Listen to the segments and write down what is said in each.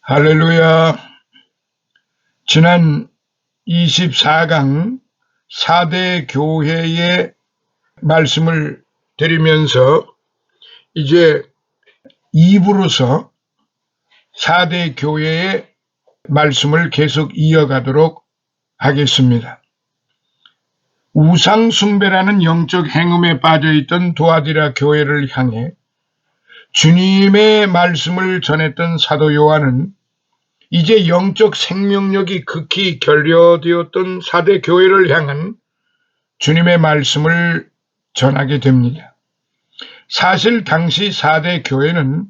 할렐루야. 지난 24강 4대 교회의 말씀을 드리면서 이제 2부로서 4대 교회의 말씀을 계속 이어가도록 하겠습니다. 우상 숭배라는 영적 행음에 빠져있던 두아디라 교회를 향해 주님의 말씀을 전했던 사도 요한은 이제 영적 생명력이 극히 결여되었던 4대 교회를 향한 주님의 말씀을 전하게 됩니다. 사실 당시 4대 교회는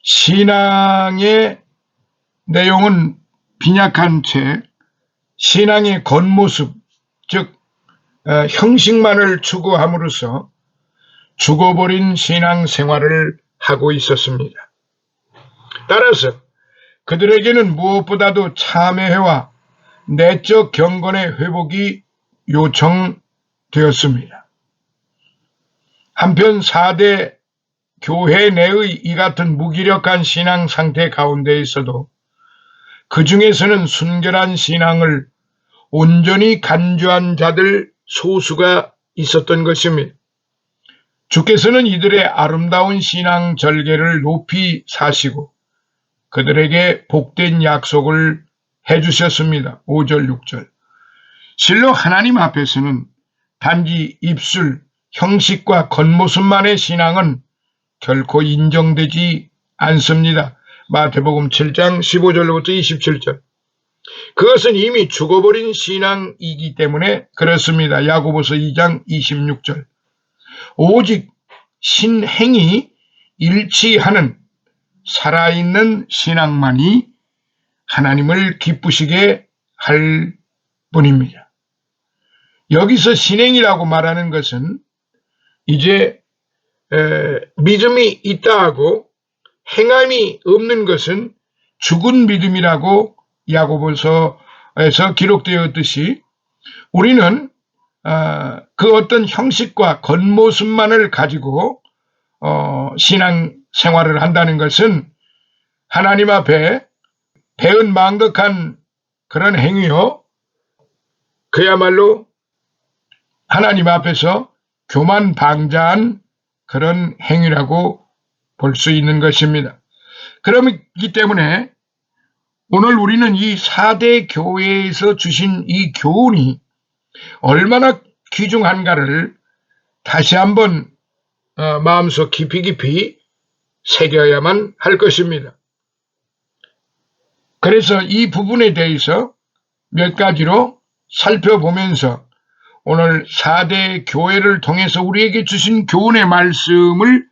신앙의 내용은 빈약한 채 신앙의 겉모습, 즉 형식만을 추구함으로써 죽어버린 신앙생활을 하고 있었습니다. 따라서 그들에게는 무엇보다도 참회와 내적 경건의 회복이 요청되었습니다. 한편 4대 교회 내의 이 같은 무기력한 신앙 상태 가운데 있어도 그 중에서는 순결한 신앙을 온전히 간주한 자들 소수가 있었던 것입니다. 주께서는 이들의 아름다운 신앙 절개를 높이 사시고 그들에게 복된 약속을 해주셨습니다. 5절 6절. 실로 하나님 앞에서는 단지 입술, 형식과 겉모습만의 신앙은 결코 인정되지 않습니다. 마태복음 7장 15절부터 27절. 그것은 이미 죽어버린 신앙이기 때문에 그렇습니다. 야고보서 2장 26절. 오직 신행이 일치하는 살아있는 신앙만이 하나님을 기쁘시게 할 뿐입니다. 여기서 신행이라고 말하는 것은 이제 믿음이 있다 하고 행함이 없는 것은 죽은 믿음이라고 야고보서에서 기록되었듯이 우리는 그 어떤 형식과 겉모습만을 가지고 신앙 생활을 한다는 것은 하나님 앞에 배은망덕한 그런 행위요, 그야말로 하나님 앞에서 교만방자한 그런 행위라고 볼 수 있는 것입니다. 그렇기 때문에 오늘 우리는 이 4대 교회에서 주신 이 교훈이 얼마나 귀중한가를 다시 한번 마음속 깊이 새겨야만 할 것입니다. 그래서 이 부분에 대해서 몇 가지로 살펴보면서 오늘 4대 교회를 통해서 우리에게 주신 교훈의 말씀을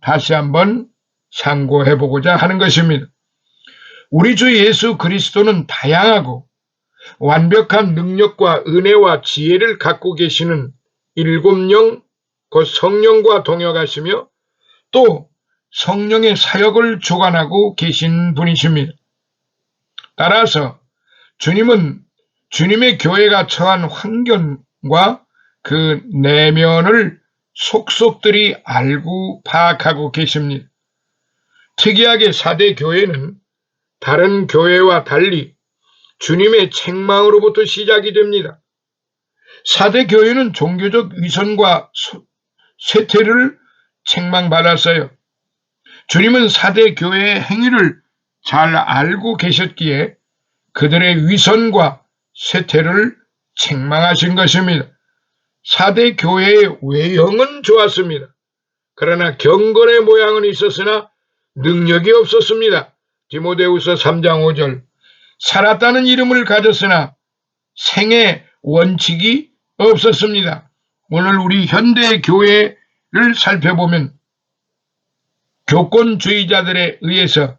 다시 한번 상고해 보고자 하는 것입니다. 우리 주 예수 그리스도는 다양하고 완벽한 능력과 은혜와 지혜를 갖고 계시는 일곱령 곧 성령과 동역하시며 또 성령의 사역을 주관하고 계신 분이십니다. 따라서 주님은 주님의 교회가 처한 환경과 그 내면을 속속들이 알고 파악하고 계십니다. 특이하게 4대 교회는 다른 교회와 달리 주님의 책망으로부터 시작이 됩니다. 4대 교회는 종교적 위선과 쇠퇴를 책망받았어요. 주님은 4대 교회의 행위를 잘 알고 계셨기에 그들의 위선과 쇠퇴를 책망하신 것입니다. 4대 교회의 외형은 좋았습니다. 그러나 경건의 모양은 있었으나 능력이 없었습니다. 디모데후서 3장 5절. 살았다는 이름을 가졌으나 생애 원칙이 없었습니다. 오늘 우리 현대 교회를 살펴보면 교권주의자들에 의해서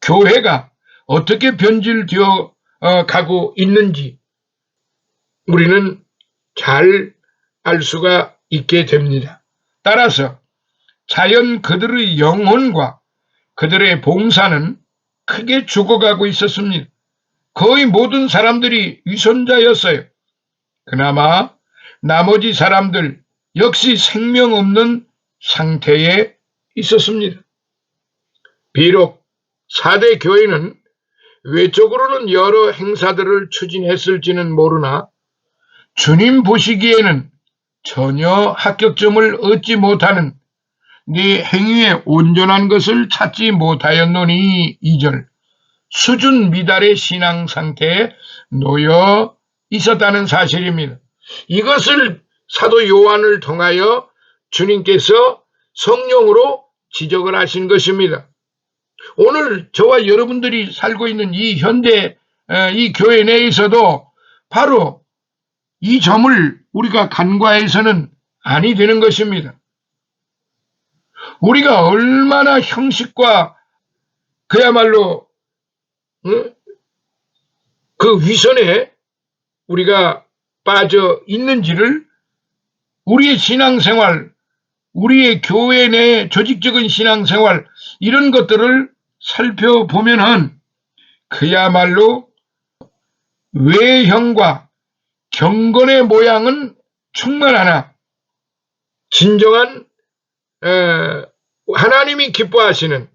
교회가 어떻게 변질되어 가고 있는지 우리는 잘 알 수가 있게 됩니다. 따라서 자연 그들의 영혼과 그들의 봉사는 크게 죽어가고 있었습니다. 거의 모든 사람들이 위선자였어요. 그나마 나머지 사람들 역시 생명 없는 상태에 있었습니다. 비록 4대 교회는 외적으로는 여러 행사들을 추진했을지는 모르나 주님 보시기에는 전혀 합격점을 얻지 못하는 네 행위에 온전한 것을 찾지 못하였노니 2절 수준 미달의 신앙 상태에 놓여 있었다는 사실입니다. 이것을 사도 요한을 통하여 주님께서 성령으로 지적을 하신 것입니다. 오늘 저와 여러분들이 살고 있는 이 현대 이 교회 내에서도 바로 이 점을 우리가 간과해서는 아니 되는 것입니다. 우리가 얼마나 형식과 그야말로 그 위선에 우리가 빠져 있는지를 우리의 신앙생활, 우리의 교회 내 조직적인 신앙생활 이런 것들을 살펴보면은 그야말로 외형과 경건의 모양은 충만하나 진정한 하나님이 기뻐하시는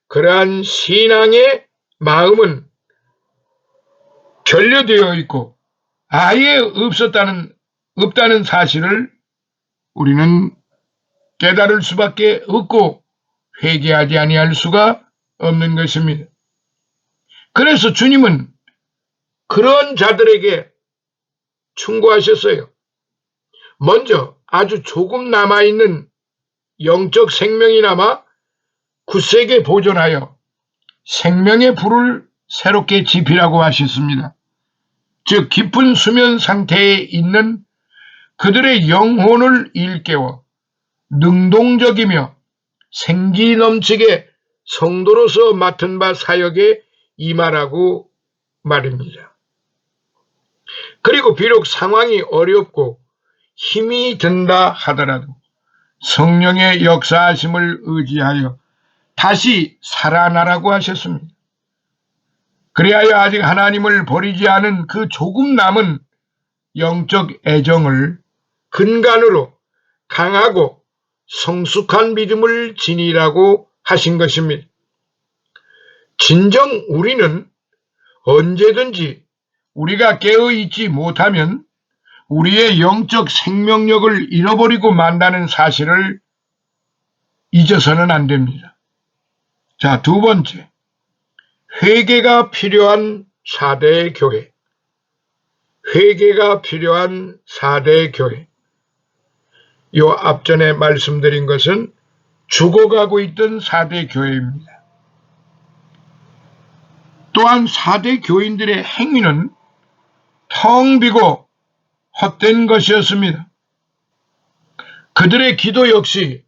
그러한 신앙의 마음은 결여되어 있고 아예 없다는 사실을 우리는 깨달을 수밖에 없고 회개하지 아니할 수가 없는 것입니다. 그래서 주님은 그런 자들에게 충고하셨어요. 먼저 아주 조금 남아있는 영적 생명이나마 굳세게 보존하여 생명의 불을 새롭게 지피라고 하셨습니다. 즉 깊은 수면 상태에 있는 그들의 영혼을 일깨워 능동적이며 생기 넘치게 성도로서 맡은 바 사역에 임하라고 말입니다. 그리고 비록 상황이 어렵고 힘이 든다 하더라도 성령의 역사하심을 의지하여 다시 살아나라고 하셨습니다. 그리하여 아직 하나님을 버리지 않은 그 조금 남은 영적 애정을 근간으로 강하고 성숙한 믿음을 지니라고 하신 것입니다. 진정 우리는 언제든지 우리가 깨어있지 못하면 우리의 영적 생명력을 잃어버리고 만다는 사실을 잊어서는 안 됩니다. 자, 두 번째, 회개가 필요한 4대 교회. 회개가 필요한 4대 교회. 요 앞전에 말씀드린 것은 죽어가고 있던 4대 교회입니다. 또한 4대 교인들의 행위는 텅 비고 헛된 것이었습니다. 그들의 기도 역시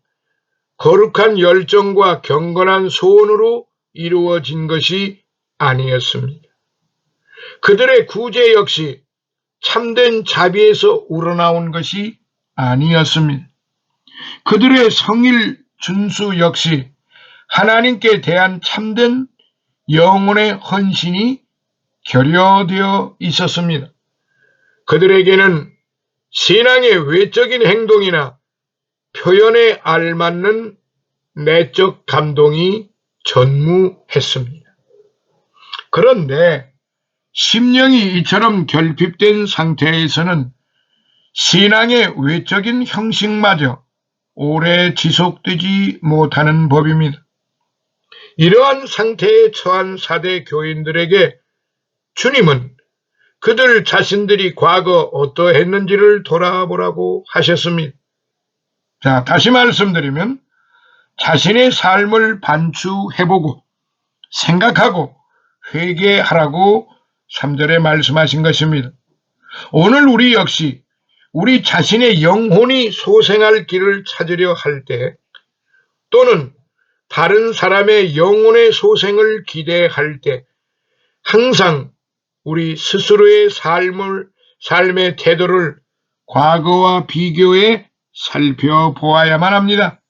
거룩한 열정과 경건한 소원으로 이루어진 것이 아니었습니다. 그들의 구제 역시 참된 자비에서 우러나온 것이 아니었습니다. 그들의 성일 준수 역시 하나님께 대한 참된 영혼의 헌신이 결여되어 있었습니다. 그들에게는 신앙의 외적인 행동이나 표현에 알맞는 내적 감동이 전무했습니다. 그런데 심령이 이처럼 결핍된 상태에서는 신앙의 외적인 형식마저 오래 지속되지 못하는 법입니다. 이러한 상태에 처한 4대 교인들에게 주님은 그들 자신들이 과거 어떠했는지를 돌아보라고 하셨습니다. 자, 다시 말씀드리면 자신의 삶을 반추해보고 생각하고 회개하라고 3절에 말씀하신 것입니다. 오늘 우리 역시 우리 자신의 영혼이 소생할 길을 찾으려 할 때 또는 다른 사람의 영혼의 소생을 기대할 때 항상 우리 스스로의 삶의 태도를 과거와 비교해 살펴보아야만 합니다.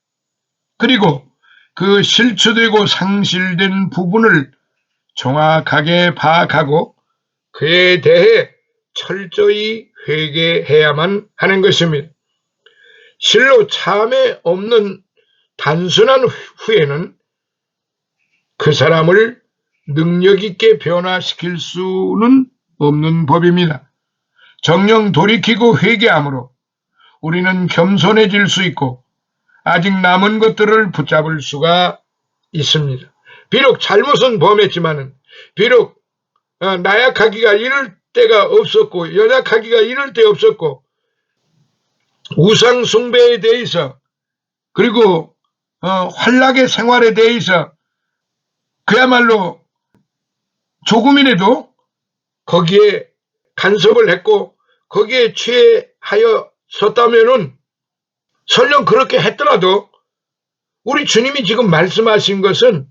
그리고 그 실추되고 상실된 부분을 정확하게 파악하고 그에 대해 철저히 회개해야만 하는 것입니다. 실로 참에 없는 단순한 후회는 그 사람을 능력 있게 변화시킬 수는 없는 법입니다. 정녕 돌이키고 회개함으로 우리는 겸손해질 수 있고 아직 남은 것들을 붙잡을 수가 있습니다. 비록 잘못은 범했지만은, 비록 나약하기가 이를 때가 없었고 연약하기가 이를 때 없었고, 우상 숭배에 대해서 그리고 환락의 생활에 대해서 그야말로 조금이라도 거기에 간섭을 했고 거기에 취하여 섰다면은, 설령 그렇게 했더라도 우리 주님이 지금 말씀하신 것은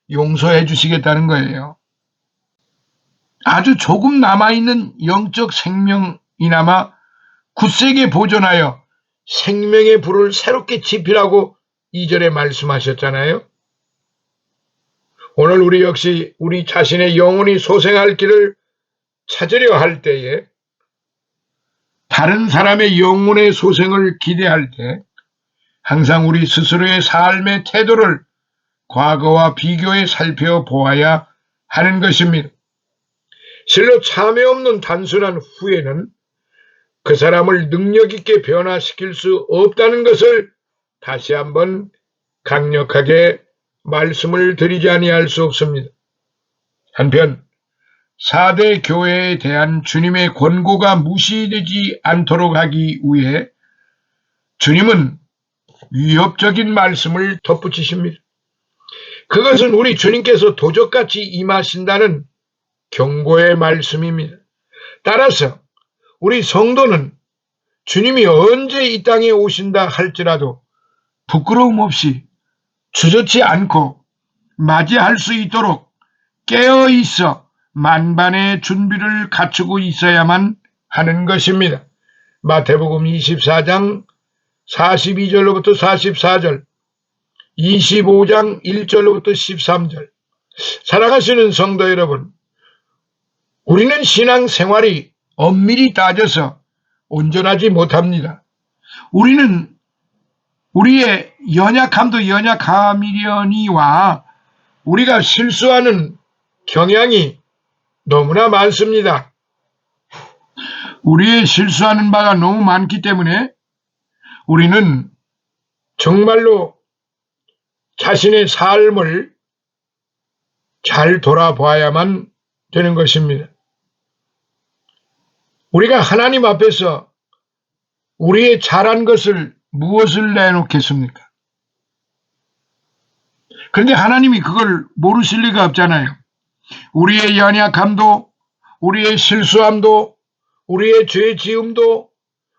용서해 주시겠다는 거예요. 아주 조금 남아있는 영적 생명이나마 굳세게 보존하여 생명의 불을 새롭게 지피라고 2절에 말씀하셨잖아요. 오늘 우리 역시 우리 자신의 영혼이 소생할 길을 찾으려 할 때에 다른 사람의 영혼의 소생을 기대할 때 항상 우리 스스로의 삶의 태도를 과거와 비교해 살펴보아야 하는 것입니다. 실로 참회 없는 단순한 후회는 그 사람을 능력 있게 변화시킬 수 없다는 것을 다시 한번 강력하게 말씀을 드리지 아니할 수 없습니다. 한편 4대 교회에 대한 주님의 권고가 무시되지 않도록 하기 위해 주님은 위협적인 말씀을 덧붙이십니다. 그것은 우리 주님께서 도적같이 임하신다는 경고의 말씀입니다. 따라서 우리 성도는 주님이 언제 이 땅에 오신다 할지라도 부끄러움 없이 주저치 않고 맞이할 수 있도록 깨어 있어 만반의 준비를 갖추고 있어야만 하는 것입니다. 마태복음 24장 42절로부터 44절, 25장 1절로부터 13절. 사랑하시는 성도 여러분, 우리는 신앙생활이 엄밀히 따져서 온전하지 못합니다. 우리는 우리의 연약함도 연약함이려니와 우리가 실수하는 경향이 너무나 많습니다. 우리의 실수하는 바가 너무 많기 때문에 우리는 정말로 자신의 삶을 잘 돌아봐야만 되는 것입니다. 우리가 하나님 앞에서 우리의 잘한 것을 무엇을 내놓겠습니까? 그런데 하나님이 그걸 모르실 리가 없잖아요. 우리의 연약함도, 우리의 실수함도, 우리의 죄 지음도,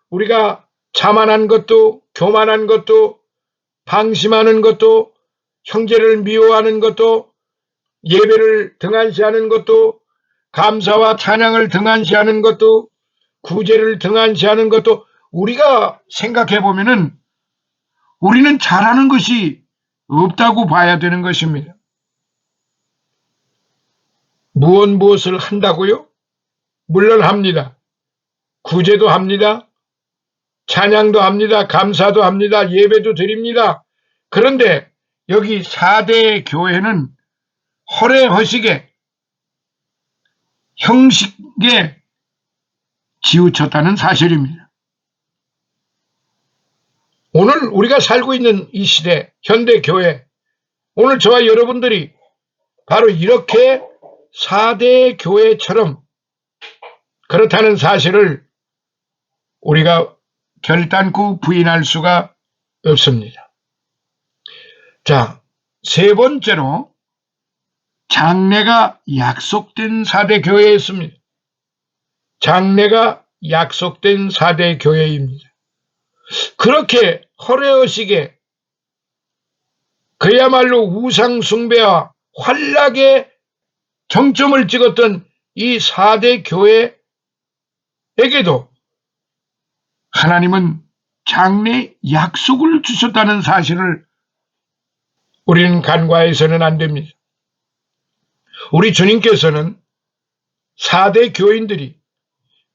우리가 자만한 것도, 교만한 것도, 방심하는 것도, 형제를 미워하는 것도, 예배를 등한시하는 것도, 감사와 찬양을 등한시하는 것도, 구제를 등한시하는 것도 우리가 생각해 보면은 우리는 잘하는 것이 없다고 봐야 되는 것입니다. 무엇을 한다고요? 물론 합니다. 구제도 합니다. 찬양도 합니다. 감사도 합니다. 예배도 드립니다. 그런데 여기 4대 교회는 허례허식에 형식에 치우쳤다는 사실입니다. 오늘 우리가 살고 있는 이 시대, 현대교회, 오늘 저와 여러분들이 바로 이렇게 4대 교회처럼 그렇다는 사실을 우리가 결단코 부인할 수가 없습니다. 자, 세 번째로 장래가 약속된 4대 교회였습니다. 장래가 약속된 4대 교회입니다. 그렇게 허례허식에 그야말로 우상 숭배와 환락의 정점을 찍었던 이 4대 교회에게도 하나님은 장래 약속을 주셨다는 사실을 우리는 간과해서는 안 됩니다. 우리 주님께서는 4대 교인들이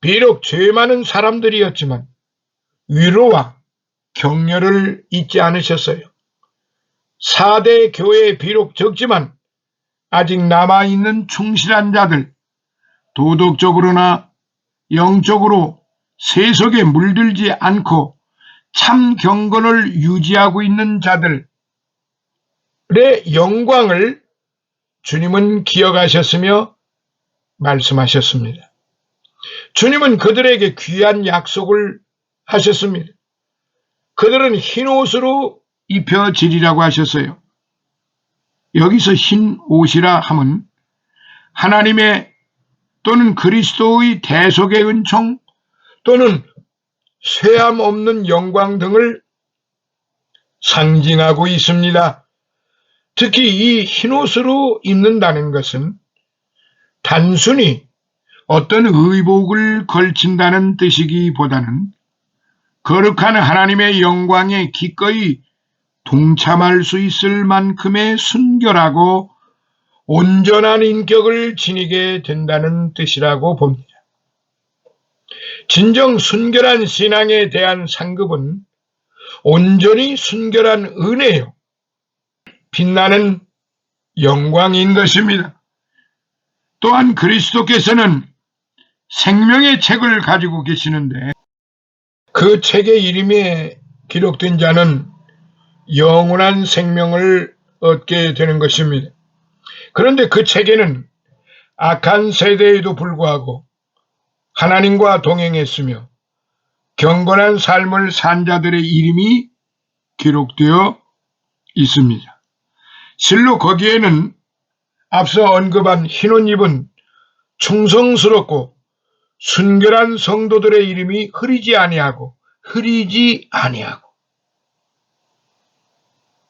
비록 죄 많은 사람들이었지만 위로와 격려를 잊지 않으셨어요. 4대 교회 비록 적지만 아직 남아있는 충실한 자들, 도덕적으로나 영적으로 세속에 물들지 않고 참 경건을 유지하고 있는 자들의 영광을 주님은 기억하셨으며 말씀하셨습니다. 주님은 그들에게 귀한 약속을 하셨습니다. 그들은 흰 옷으로 입혀지리라고 하셨어요. 여기서 흰 옷이라 함은 하나님의 또는 그리스도의 대속의 은총 또는 쇠함 없는 영광 등을 상징하고 있습니다. 특히 이 흰옷으로 입는다는 것은 단순히 어떤 의복을 걸친다는 뜻이기보다는 거룩한 하나님의 영광에 기꺼이 동참할 수 있을 만큼의 순결하고 온전한 인격을 지니게 된다는 뜻이라고 봅니다. 진정 순결한 신앙에 대한 상급은 온전히 순결한 은혜요, 빛나는 영광인 것입니다. 또한 그리스도께서는 생명의 책을 가지고 계시는데 그 책의 이름에 기록된 자는 영원한 생명을 얻게 되는 것입니다. 그런데 그 책에는 악한 세대에도 불구하고 하나님과 동행했으며 경건한 삶을 산 자들의 이름이 기록되어 있습니다. 실로 거기에는 앞서 언급한 흰옷 입은 충성스럽고 순결한 성도들의 이름이 흐리지 아니하고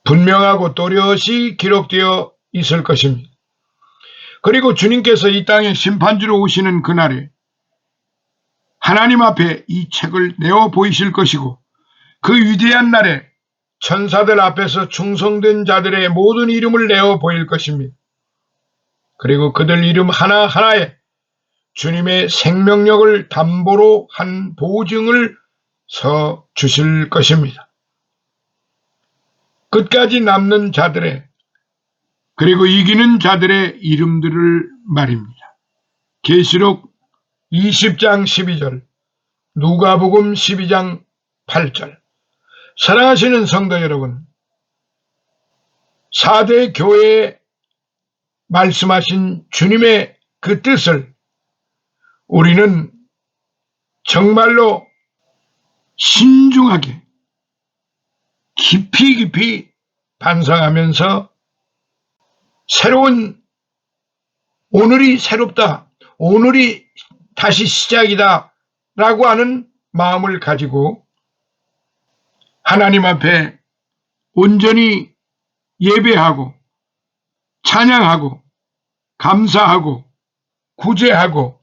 분명하고 또렷이 기록되어 있을 것입니다. 그리고 주님께서 이 땅에 심판주로 오시는 그날에 하나님 앞에 이 책을 내어 보이실 것이고 그 위대한 날에 천사들 앞에서 충성된 자들의 모든 이름을 내어 보일 것입니다. 그리고 그들 이름 하나하나에 주님의 생명력을 담보로 한 보증을 서 주실 것입니다. 끝까지 남는 자들의 그리고 이기는 자들의 이름들을 말입니다. 계시록 20장 12절, 누가복음 12장 8절. 사랑하시는 성도 여러분, 4대 교회에 말씀하신 주님의 그 뜻을 우리는 정말로 신중하게 깊이 반성하면서 오늘이 새롭다, 오늘이 다시 시작이다 라고 하는 마음을 가지고 하나님 앞에 온전히 예배하고 찬양하고 감사하고 구제하고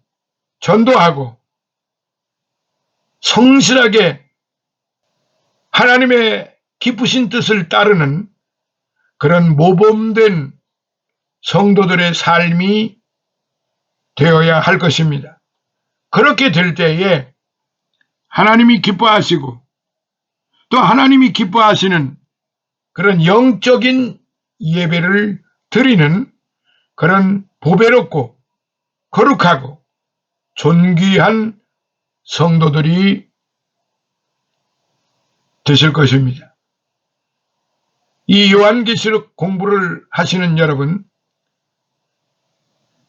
전도하고 성실하게 하나님의 기쁘신 뜻을 따르는 그런 모범된 성도들의 삶이 되어야 할 것입니다. 그렇게 될 때에 하나님이 기뻐하시고 또 하나님이 기뻐하시는 그런 영적인 예배를 드리는 그런 보배롭고 거룩하고 존귀한 성도들이 되실 것입니다. 이 요한계시록 공부를 하시는 여러분,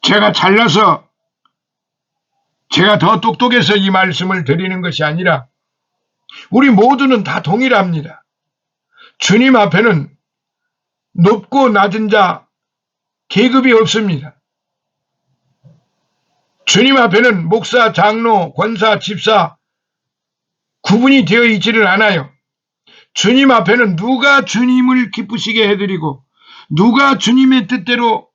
제가 잘나서 제가 더 똑똑해서 이 말씀을 드리는 것이 아니라 우리 모두는 다 동일합니다. 주님 앞에는 높고 낮은 자 계급이 없습니다. 주님 앞에는 목사, 장로, 권사, 집사 구분이 되어 있지를 않아요. 주님 앞에는 누가 주님을 기쁘시게 해드리고 누가 주님의 뜻대로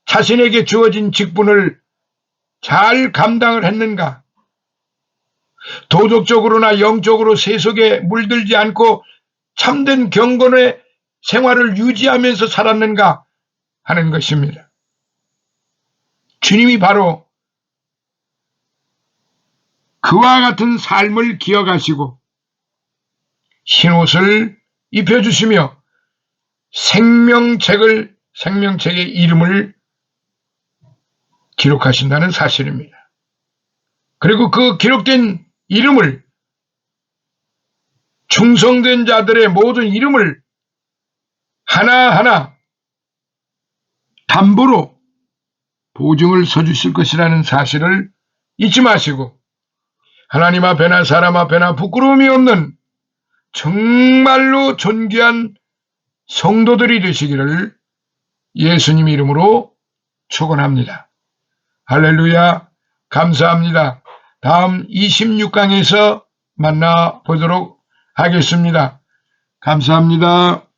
자신에게 주어진 직분을 잘 감당을 했는가, 도덕적으로나 영적으로 세속에 물들지 않고 참된 경건의 생활을 유지하면서 살았는가 하는 것입니다. 주님이 바로 그와 같은 삶을 기억하시고 흰옷을 입혀주시며 생명책을 생명책의 이름을 기록하신다는 사실입니다. 그리고 그 기록된 이름을, 충성된 자들의 모든 이름을 하나하나 담보로 보증을 서주실 것이라는 사실을 잊지 마시고, 하나님 앞에나 사람 앞에나 부끄러움이 없는 정말로 존귀한 성도들이 되시기를 예수님 이름으로 축원합니다. 할렐루야. 감사합니다. 다음 26강에서 만나보도록 하겠습니다. 감사합니다.